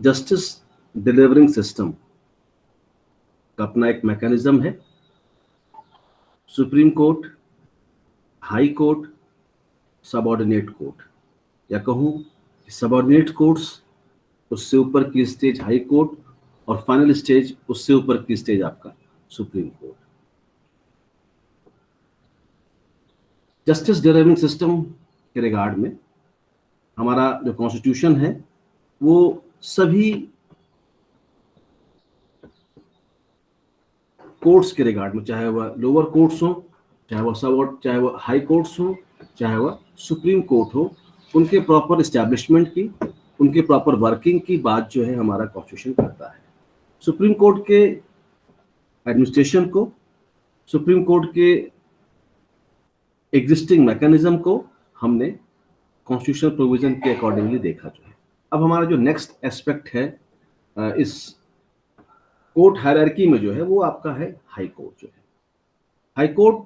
Justice delivering system का अपना एक मैकेनिज्म है। Supreme court, high court, subordinate court, या कहूँ सबऑर्डिनेट कोर्ट्स, उससे ऊपर की स्टेज हाई कोर्ट, और फाइनल स्टेज उससे ऊपर की स्टेज आपका supreme court. Justice delivering system के रिगार्ड में हमारा जो कॉन्स्टिट्यूशन है वो सभी कोर्ट्स के रिगार्ड में, चाहे वह लोअर कोर्ट्स हो, चाहे वह हाई कोर्ट्स हो, चाहे वह सुप्रीम कोर्ट हो, उनके प्रॉपर इस्टेब्लिशमेंट की, उनके प्रॉपर वर्किंग की बात जो है हमारा कॉन्स्टिट्यूशन करता है। सुप्रीम कोर्ट के एडमिनिस्ट्रेशन को, सुप्रीम कोर्ट के एग्जिस्टिंग मैकेनिज्म को हमने कॉन्स्टिट्यूशनल प्रोविजन के अकॉर्डिंगली देखा जो है। अब हमारा जो नेक्स्ट एस्पेक्ट है इस कोर्ट हायरार्की में जो है वो आपका है हाई कोर्ट जो है। हाई कोर्ट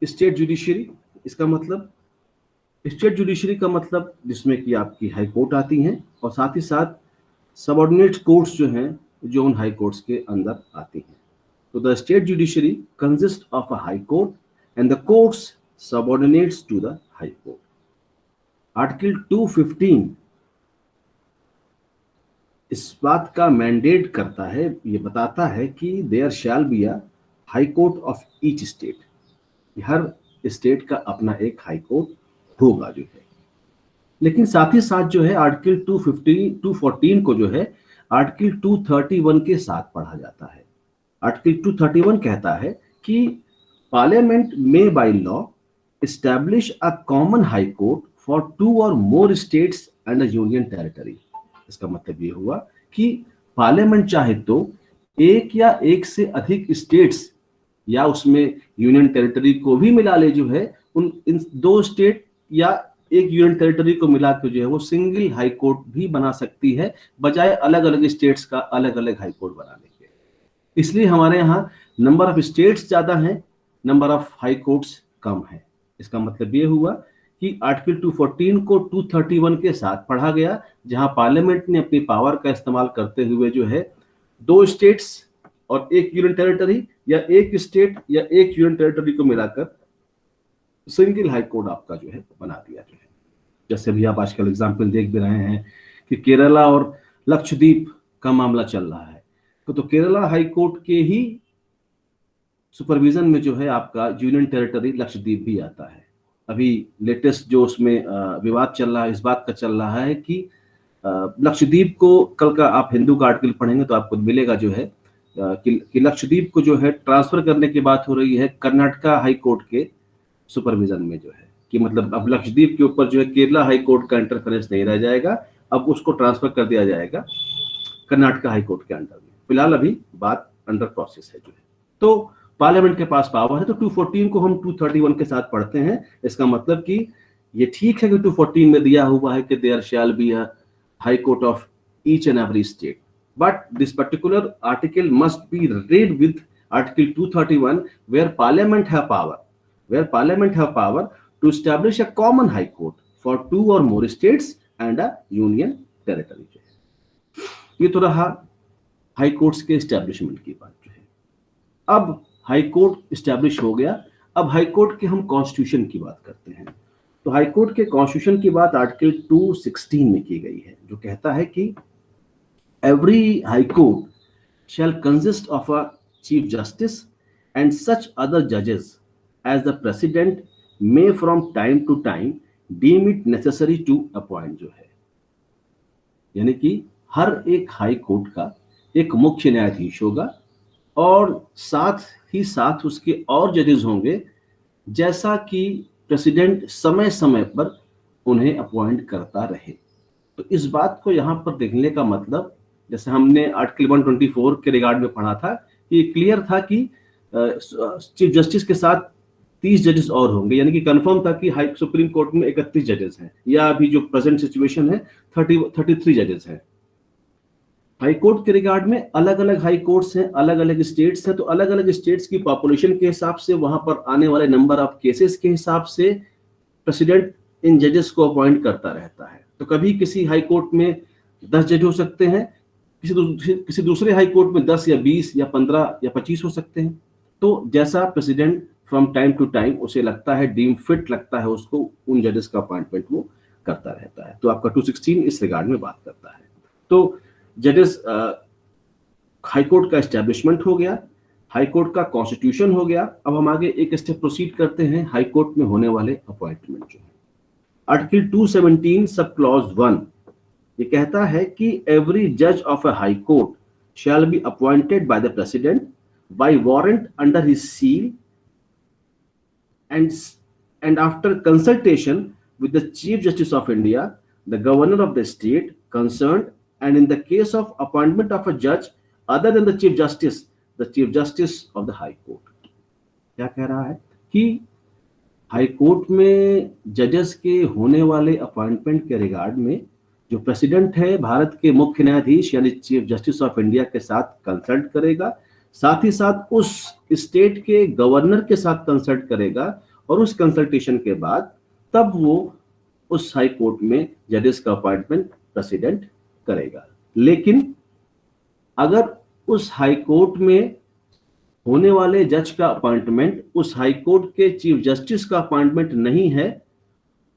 स्टेट जुडिशरी, इसका मतलब स्टेट जुडिशरी का मतलब जिसमें कि आपकी हाई कोर्ट आती हैं और साथ ही साथ सबऑर्डिनेट कोर्ट्स जो हैं जो उन हाई कोर्ट्स के अंदर आती हैं। तो the state judiciary consist of a high court and the courts subordinates to the high court. Article 215 इस बात का मैंडेट करता है, ये बताता है कि there shall be a high court of each state. हर स्टेट का अपना एक हाई कोर्ट होगा जो है। लेकिन साथ ही साथ जो है आर्टिकल 214 को जो है आर्टिकल 231 के साथ पढ़ा जाता है। आर्टिकल 231 कहता है कि पार्लियामेंट में by law establish a common high court for 2 और more states and a union territory. इसका मतलब ये हुआ कि पार्लियामेंट चाहे तो एक या एक से अधिक स्टेट्स या उसमें यूनियन टेरिटरी को भी मिला ले जो है, इन 2 स्टेट या एक यूनियन टेरिटरी को मिला के जो है वो सिंगल हाई कोर्ट भी बना सकती है, बजाय अलग अलग स्टेट्स का अलग अलग हाई कोर्ट बनाने के। इसलिए हमारे यहाँ नंबर ऑफ स्टेट्स ज्यादा हैं, नंबर ऑफ हाई कोर्ट्स कम है। इसका मतलब ये हुआ कि आर्टिकल 214 को 231 के साथ पढ़ा गया, जहां पार्लियामेंट ने अपनी पावर का इस्तेमाल करते हुए जो है 2 स्टेट्स और एक यूनियन टेरिटरी या एक स्टेट या एक यूनियन टेरिटरी को मिलाकर सिंगल हाई कोर्ट आपका जो है बना दिया जो है। जैसे भी आप आजकल एग्जाम्पल देख भी रहे हैं कि केरला और लक्षद्वीप का मामला चल रहा है, तो केरला हाई कोर्ट के ही सुपरविजन में जो है आपका यूनियन टेरिटरी लक्षद्वीप भी आता है। अभी लेटेस्ट जो उसमें विवाद चल रहा है, इस बात का चल रहा है कि लक्षद्वीप को, कल का आप हिंदू का आर्टिकल पढ़ेंगे तो आपको मिलेगा जो है कि लक्षद्वीप को जो है ट्रांसफर करने की बात हो रही है कर्नाटका हाई कोर्ट के सुपरविजन में जो है, कि मतलब अब लक्षद्वीप के ऊपर जो है केरला हाई कोर्ट का इंटरफेरेंस नहीं रह जाएगा, अब उसको ट्रांसफर कर दिया जाएगा कर्नाटका हाई कोर्ट के अंडर में। फिलहाल अभी बात अंडर प्रोसेस है जो है। तो पार्लियामेंट के पास पावर है, तो 214 को हम 231 के साथ पढ़ते हैं। इसका मतलब कि ये ठीक है कि 214 में दिया हुआ है कि there shall be a high court of each and every state, but this particular article must be read with article 231 where parliament have power to establish a common high court for 2 or more states and a union territory। ये तो रहा high courts के establishment की बात जो है। अब high court establish हो गया, अब हाई कोर्ट के हम कॉन्स्टिट्यूशन की बात करते हैं। तो हाई कोर्ट के कॉन्स्टिट्यूशन की बात आर्टिकल 216 में की गई है, जो कहता है कि every high court shall consist of a chief justice and such other judges as the president may from time to time deem it necessary to appoint जो है। यानी कि हर एक हाई कोर्ट का एक मुख्य न्यायाधीश होगा और साथ ही साथ उसके और जजेस होंगे, जैसा कि प्रेसिडेंट समय समय पर उन्हें अपॉइंट करता रहे। तो इस बात को यहाँ पर देखने का मतलब, जैसे हमने आर्टिकल 124 के रिगार्ड में पढ़ा था कि क्लियर था कि चीफ जस्टिस के साथ 30 जजेस और होंगे, यानी कि कंफर्म था कि हाई सुप्रीम कोर्ट में 31 जजेस हैं, या अभी जो प्रेजेंट सिचुएशन है 33 जजेस हैं। हाई कोर्ट के रिगार्ड में अलग अलग हाई कोर्ट्स हैं, अलग अलग स्टेट्स हैं, तो अलग अलग स्टेट्स की पॉपुलेशन के हिसाब से, वहां पर आने वाले नंबर ऑफ केसेस के हिसाब से प्रेसिडेंट इन जजेस को अपॉइंट करता रहता है। तो कभी किसी हाई कोर्ट में 10 जज हो सकते हैं, किसी दूसरे हाई कोर्ट में 10 या 20 या 15 या 25 हो सकते हैं। तो जैसा president from time to time उसे लगता है, डीम फिट लगता है उसको, उन जजेस का अपॉइंटमेंट वो करता रहता है। तो आपका 216 इस रिगार्ड में बात करता है। तो जजेस, हाई कोर्ट का एस्टेब्लिशमेंट हो गया, हाई कोर्ट का कॉन्स्टिट्यूशन हो गया। अब हम आगे एक स्टेप प्रोसीड करते हैं, हाई कोर्ट में होने वाले अपॉइंटमेंट जो है। आर्टिकल 217 सब क्लॉज 1 ये कहता है कि एवरी जज of a high court shall be appointed by the president bye warrant under his seal and after consultation with the Chief Justice of India, the Governor of the state concerned, and in the case of appointment of a judge other than the Chief Justice of the High Court। क्या कह रहा है कि high court में जजेस के होने वाले अपॉइंटमेंट के रिगार्ड में जो प्रेसिडेंट है भारत के मुख्य न्यायाधीश यानी चीफ जस्टिस ऑफ इंडिया के साथ कंसल्ट करेगा, साथ ही साथ उस स्टेट के गवर्नर के साथ कंसल्ट करेगा, और उस कंसल्टेशन के बाद तब वो उस हाई कोर्ट में जजेस का अपॉइंटमेंट प्रेसिडेंट करेगा। लेकिन अगर उस हाई कोर्ट में होने वाले जज का अपॉइंटमेंट उस हाई कोर्ट के चीफ जस्टिस का अपॉइंटमेंट नहीं है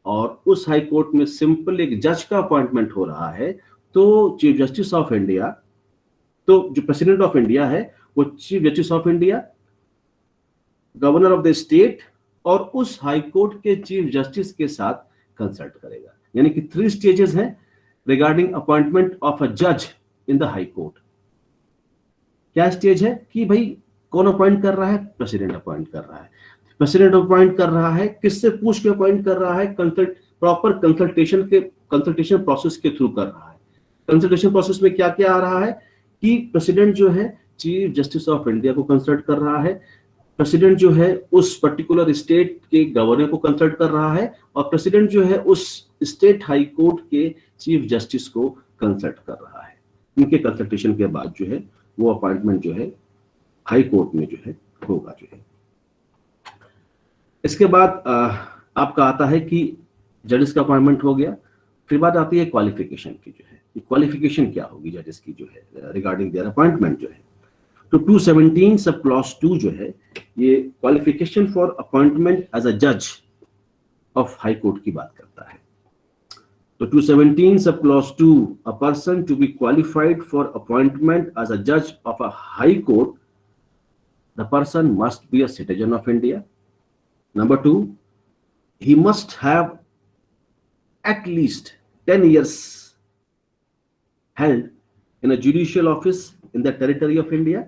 और उस हाई कोर्ट में सिंपल एक जज का अपॉइंटमेंट हो रहा है, तो चीफ जस्टिस ऑफ इंडिया, तो जो प्रेसिडेंट ऑफ इंडिया है वो chief justice of India, governor of the state और उस हाई कोर्ट के चीफ जस्टिस के साथ कंसल्ट करेगा। यानी कि 3 स्टेजेस हैं रिगार्डिंग अपॉइंटमेंट ऑफ अ जज इन द हाई कोर्ट। क्या स्टेज है कि भाई कौन अपॉइंट कर रहा है? प्रेसिडेंट अपॉइंट कर रहा है। प्रेसिडेंट अपॉइंट कर रहा है, किससे पूछ के अपॉइंट कर रहा है? प्रॉपर कंसल्टेशन प्रोसेस के थ्रू कर रहा है। कंसल्टेशन प्रोसेस में क्या क्या आ रहा है कि प्रेसिडेंट जो है चीफ जस्टिस ऑफ इंडिया को कंसल्ट कर रहा है, प्रेसिडेंट जो है उस पर्टिकुलर स्टेट के गवर्नर को कंसल्ट कर रहा है, और प्रेसिडेंट जो है उस स्टेट हाई कोर्ट के चीफ जस्टिस को कंसल्ट कर रहा है। इनके कंसल्टेशन के बाद जो है वो अपॉइंटमेंट जो है हाई कोर्ट में जो है होगा जो है। इसके बाद आपका आता है कि जजेस का अपॉइंटमेंट हो गया, फिर बात आती है क्वालिफिकेशन की जो है। क्वालिफिकेशन क्या होगी जजेस की जो है रिगार्डिंग देयर अपॉइंटमेंट जो है। तो 217 सब क्लॉज 2 जो है ये qualification for appointment as a जज ऑफ हाई कोर्ट की बात करता है। तो 217 sub clause 2, a person to be qualified for appointment as a जज of a high court, the person must be a citizen of India. Number 2, he must have at least 10 years held in a judicial office in the territory of India.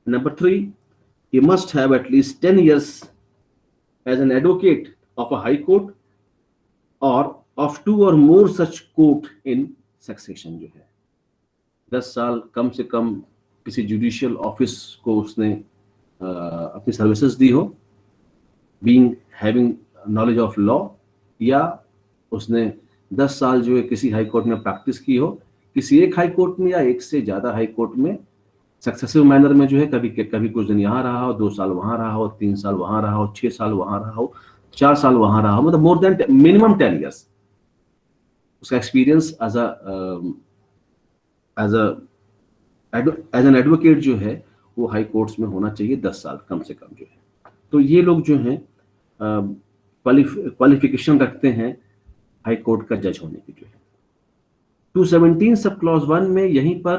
Number 3, he must have at least 10 years as an advocate of a high court or of 2 or more such court in succession जो है 10 साल कम से कम किसी judicial office को उसने अपनी services दी हो, being having knowledge of law, या उसने 10 साल जो है किसी हाई कोर्ट में प्रैक्टिस की हो, किसी एक हाई कोर्ट में या एक से ज्यादा हाई कोर्ट में सक्सेसिव मैनर में जो है कभी कुछ दिन यहाँ रहा हो, 2 साल वहां रहा हो, 3 साल वहां रहा हो, 6 साल वहां रहा हो, 4 साल वहां रहा हो, मतलब मोर देन मिनिमम 10 ईयर्स उसका एक्सपीरियंस एज एन एडवोकेट जो है वो हाई कोर्ट्स में होना चाहिए 10 साल कम से कम जो है। तो ये लोग जो हैं क्वालिफिकेशन रखते हैं हाई कोर्ट का जज होने की जो है। 217 सब क्लॉज 1 में यहीं पर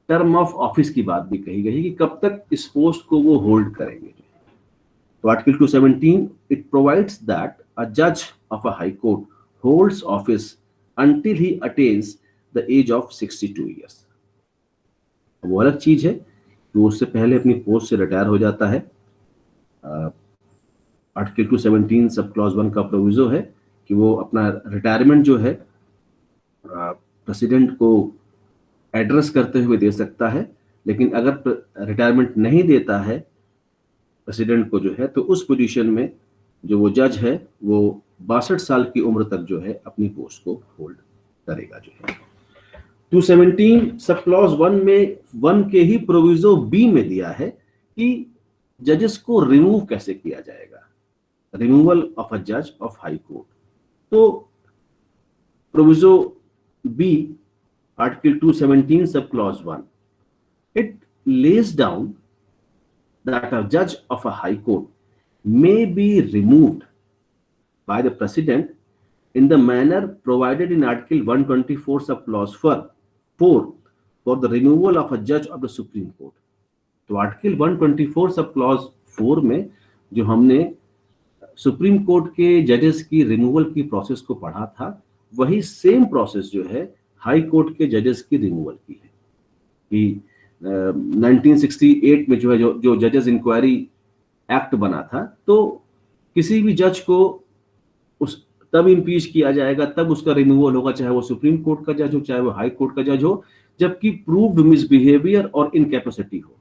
टर्म ऑफ ऑफिस की बात भी कही गई कि कब तक इस पोस्ट को वो होल्ड करेंगे। तो article 217 it provides that a जज of a high court holds office until he attains the age of 62 years। वो अलग चीज है कि उससे पहले अपनी पोस्ट से रिटायर हो जाता है। आर्टिकल 217 सब क्लॉज 1 का प्रोविजो है कि वो अपना रिटायरमेंट जो है प्रेसिडेंट को एड्रेस करते हुए दे सकता है, लेकिन अगर रिटायरमेंट नहीं देता है प्रेसिडेंट को जो है तो उस पोजीशन में जो वो जज है वो 62 साल की उम्र तक जो है अपनी पोस्ट को होल्ड करेगा जो है। 217 सब क्लॉज 1 में 1 के ही प्रोविजो बी में दिया है कि जजेस को रिमूव कैसे किया जाएगा, रिमूवल ऑफ अ जज ऑफ हाई कोर्ट। तो proviso B, article 217 sub clause 1, it lays down that a judge of a high court may be removed by the president in the manner provided in article 124 sub clause 4 for the removal of a judge of the supreme court. तो article 124 sub clause 4 में जो हमने supreme court के जजेस की removal की process को पढ़ा था, वही सेम प्रोसेस जो है हाई कोर्ट के जजेस की रिमूवल की है कि 1968 में जो है जो जजेस इंक्वायरी एक्ट बना था, तो किसी भी जज को उस तब इम्पीच किया जाएगा, तब उसका रिमूवल होगा, चाहे वो सुप्रीम कोर्ट का जज हो, चाहे वो हाई कोर्ट का जज हो, जबकि प्रूव्ड मिसबिहेवियर और इनकैपेसिटी हो।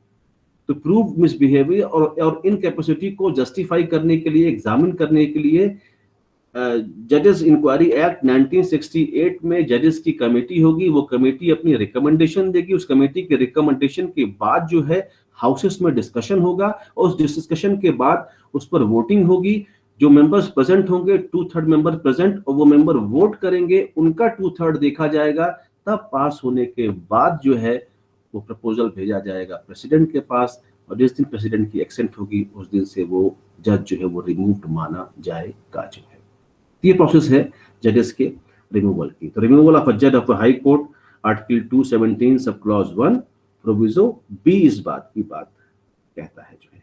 तो प्रूव्ड मिसबिहेवियर और इनकैपेसिटी को जस्टिफाई करने के लिए, एग्जामिन करने के लिए जजेस इंक्वायरी एक्ट 1968 में जजेस की कमेटी होगी। वो कमेटी अपनी रिकमेंडेशन देगी, उस कमेटी के रिकमेंडेशन के बाद जो है हाउसेस में डिस्कशन होगा, और उस डिस्कशन के बाद उस पर वोटिंग होगी। जो मेंबर्स प्रेजेंट होंगे, 2/3 मेंबर प्रेजेंट, और वो मेंबर वोट करेंगे, उनका 2/3 देखा जाएगा, तब पास होने के बाद जो है वो प्रपोजल भेजा जाएगा प्रेसिडेंट के पास, और जिस दिन प्रेसिडेंट की एक्सेंट होगी उस दिन से वो जज जो है वो रिमूव्ड माना जाएगा जो है। ये प्रोसेस है जजेस के रिमूवल की। तो रिमूवल ऑफ अ जज of high court, article 217 sub clause 1 proviso B इस बात की बात कहता है जो है।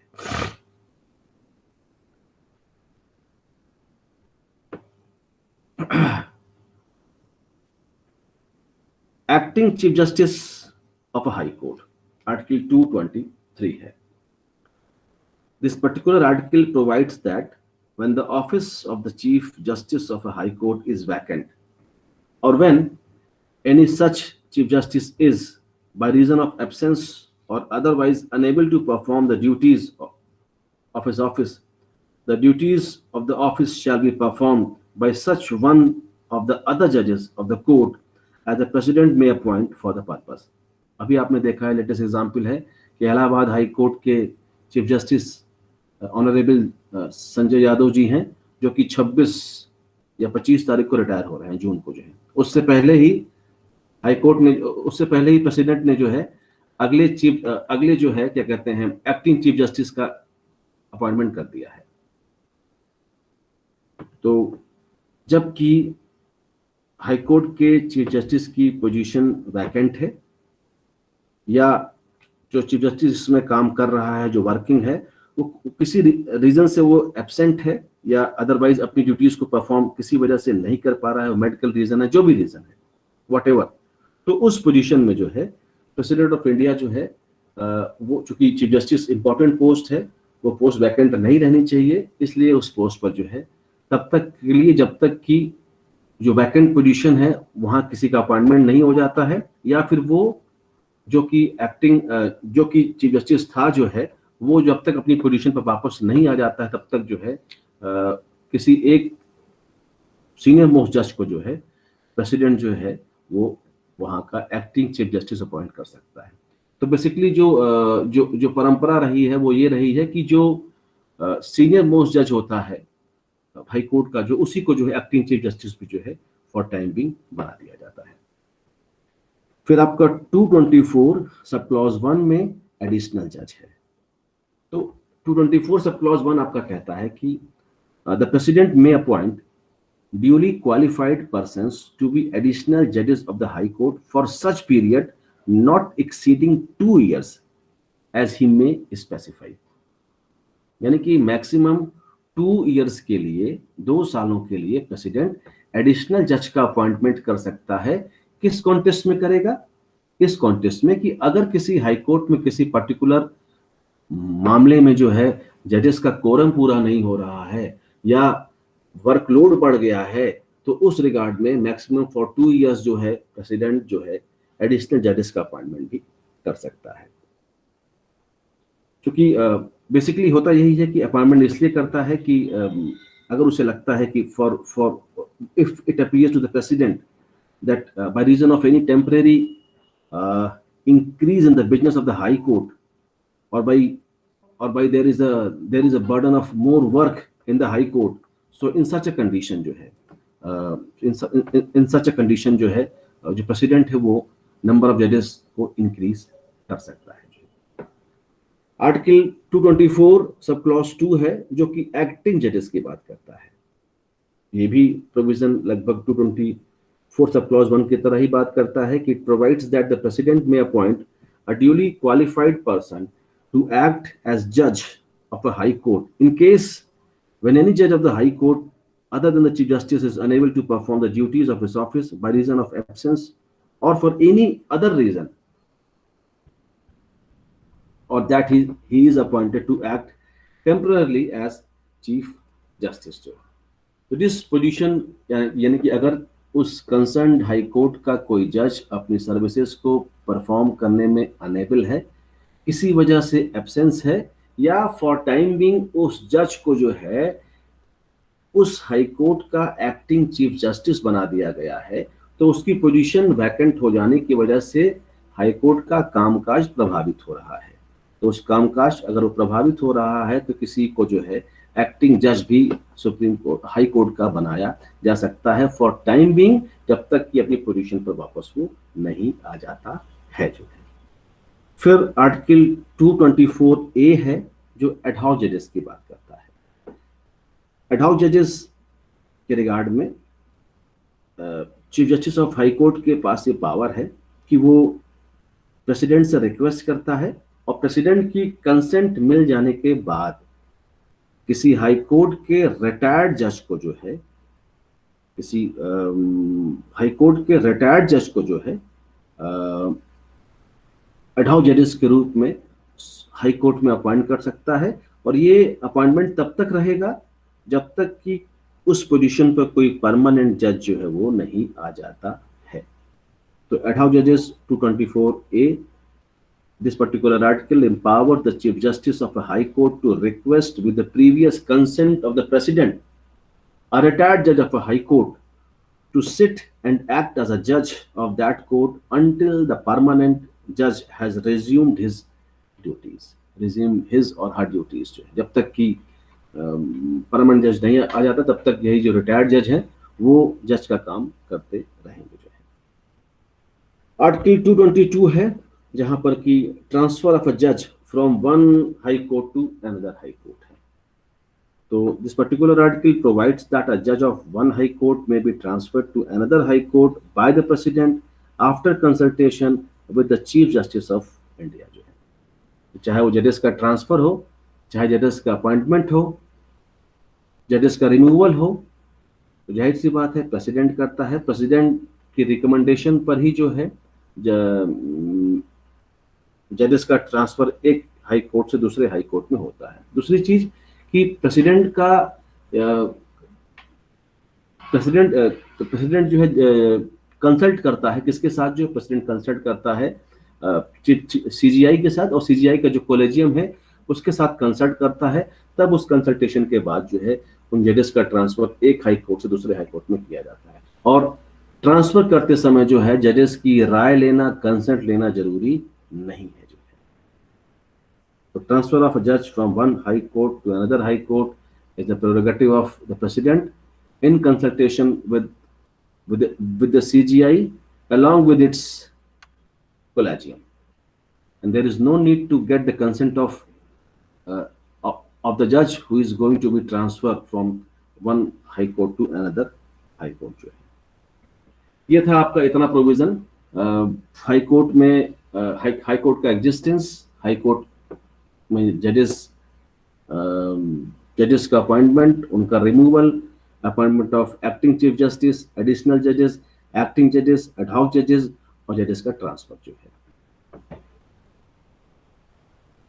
Acting chief justice of a high court, article 223 है। This particular article provides that when the office of the Chief Justice of a High Court is vacant, or when any such Chief Justice is, by reason of absence or otherwise unable to perform the duties of his office, the duties of the office shall be performed by such one of the other judges of the court as the President may appoint for the purpose. अभी आपने देखा है, latest example है कि Allahabad high court के chief justice honourable Sanjay Yadav ji हैं, जो कि 26 या 25 तारीख को रिटायर हो रहे हैं, जून को जो है। उससे पहले ही हाई कोर्ट ने, उससे पहले ही प्रेसिडेंट ने जो है अगले जो है क्या कहते हैं एक्टिंग चीफ जस्टिस का अपॉइंटमेंट कर दिया है। तो जबकि हाई कोर्ट के चीफ जस्टिस की पोजीशन वैकेंट है, या जो चीफ जस्टिस इसमें काम कर रहा है, जो वर्किंग है, वो किसी रीजन से वो एब्सेंट है, या अदरवाइज अपनी ड्यूटीज को परफॉर्म किसी वजह से नहीं कर पा रहा है, मेडिकल रीजन है, जो भी रीजन है, व्हाटएवर, तो उस पोजीशन में जो है प्रेसिडेंट ऑफ इंडिया जो है वो, चूंकि चीफ जस्टिस इंपॉर्टेंट पोस्ट है, वो पोस्ट वैकेंट नहीं रहनी चाहिए, इसलिए उस पोस्ट पर जो है तब तक के लिए, जब तक कि जो वैकेंट पोजीशन है वहां किसी का अपॉइंटमेंट नहीं हो जाता है, या फिर वो जो कि चीफ जस्टिस था जो है, वो जब तक अपनी पोजीशन पर वापस नहीं आ जाता है, तब तक जो है किसी एक सीनियर मोस्ट जज को जो है प्रेसिडेंट जो है वो वहां का एक्टिंग चीफ जस्टिस अपॉइंट कर सकता है। तो बेसिकली जो परंपरा रही है वो ये रही है कि जो सीनियर मोस्ट जज होता है हाई कोर्ट का, जो उसी को जो है एक्टिंग चीफ जस्टिस भी जो है फॉर टाइम बिंग बना दिया जाता है। फिर आपका 224 सब क्लॉज 1 में एडिशनल जज है। तो 224 सब क्लॉज 1 आपका कहता है कि the president may appoint duly qualified persons to be additional judges of the high court for such period not exceeding 2 years as he may specify। यानी कि मैक्सिमम 2 years के लिए, 2 सालों के लिए प्रेसिडेंट एडिशनल जज का अपॉइंटमेंट कर सकता है। किस कॉन्टेस्ट में करेगा? इस कॉन्टेस्ट में कि अगर किसी हाई कोर्ट में किसी पर्टिकुलर मामले में जो है जजेस का कोरम पूरा नहीं हो रहा है, या वर्कलोड बढ़ गया है, तो उस रिगार्ड में मैक्सिमम फॉर 2 years जो है प्रेसिडेंट जो है एडिशनल जजेस का अपॉइंटमेंट भी कर सकता है। क्योंकि बेसिकली होता यही है कि अपॉइंटमेंट इसलिए करता है कि अगर उसे लगता है कि for if it appears to the president that by reason of any temporary increase in the business of the high court, or by there is a burden of more work in the high court, so in such a condition जो है इन सच a condition जो है जो president है वो number of जजेस को increase कर सकता है। आर्टिकल 224 सब क्लॉज 2 है जो कि एक्टिंग जजेस की बात करता है। ये भी प्रोविजन लगभग 224 सब क्लॉज 1 की तरह ही बात करता है कि it provides that the president may appoint a duly qualified person to act as जज of a high court in case when any judge of the high court other than the chief justice is unable to perform the duties of his office by reason of absence or for any other reason, or that he is appointed to act temporarily as chief justice to। तो this position यानी कि अगर उस concern high court का कोई जज अपनी services को परफॉर्म करने में अनेबल है, किसी वजह से एब्सेंस है, या फॉर टाइम बीइंग उस जज को जो है उस हाई कोर्ट का एक्टिंग चीफ जस्टिस बना दिया गया है, तो उसकी पोजीशन वैकेंट हो जाने की वजह से हाई कोर्ट का कामकाज प्रभावित हो रहा है। तो उस कामकाज अगर वो प्रभावित हो रहा है तो किसी को जो है एक्टिंग जज भी सुप्रीम कोर्ट हाई कोर्ट का बनाया जा सकता है फॉर टाइम बीइंग, जब तक कि अपनी पोजीशन पर वापस वो नहीं आ जाता है जो है। फिर आर्टिकल 224A है जो एडहॉक जजेस की बात करता है। एडहॉक जजेस के रिगार्ड में chief justice of high court के पास ये पावर है कि वो प्रेसिडेंट से रिक्वेस्ट करता है और प्रेसिडेंट की कंसेंट मिल जाने के बाद किसी हाई कोर्ट के रिटायर्ड जज को जो है किसी हाई कोर्ट के रिटायर्ड जज को जो है एडहॉक जजेस के रूप में हाई कोर्ट में अपॉइंट कर सकता है, और ये अपॉइंटमेंट तब तक रहेगा जब तक कि उस पोजीशन पर कोई परमानेंट जज जो है वो नहीं आ जाता है। तो एडहॉक जजेस 224A, this particular article empowers the chief justice of a high court to request with the previous consent of the president a retired judge of a high court to sit and act as a judge of that court until the permanent judge has resumed his or her duties। जब तक कि permanent जज नहीं आ जाता तब तक यही जो रिटायर्ड जज हैं वो जज का काम करते रहेंगे जो है। आर्टिकल 222 है जहां पर कि ट्रांसफर ऑफ अ जज from one high court to another high court है। तो this particular article provides that a जज of one high court may be transferred to another high court by the president after consultation with the chief justice of India जो है। चाहे वो जजेस का transfer हो, चाहे जजेस का अपॉइंटमेंट हो, जजेस का रिमूवल हो, तो जाहिर सी बात है प्रेसिडेंट करता है। प्रेसिडेंट की रिकमेंडेशन पर ही जो है जजेस का ट्रांसफर एक हाई कोर्ट से दूसरे हाई कोर्ट में होता है। दूसरी चीज कि प्रेसिडेंट जो है कंसल्ट करता है किसके साथ, जो प्रेसिडेंट कंसल्ट करता है सीजीआई के साथ, और सीजीआई का जो कॉलेजियम है उसके साथ कंसल्ट करता है। तब उस कंसल्टेशन के बाद जो है उन जजेस का ट्रांसफर एक हाई कोर्ट से दूसरे हाई कोर्ट में किया जाता है, और ट्रांसफर करते समय जो है जजेस की राय लेना, कंसेंट लेना जरूरी नहीं है जो है। तो ट्रांसफर ऑफ अ जज from one high court to another high court is the prerogative of the president in consultation with the CGI along with its collegium, and there is no need to get the consent of the judge who is going to be transferred from one high court to another high court जो है। ये था आपका इतना provision high court में, high court का existence, high court में जजेस का अपॉइंटमेंट, उनका removal, appointment of acting chief justice, additional जजेस, एक्टिंग जजेस, एडहॉक जजेस और जजेस का ट्रांसफर जो है।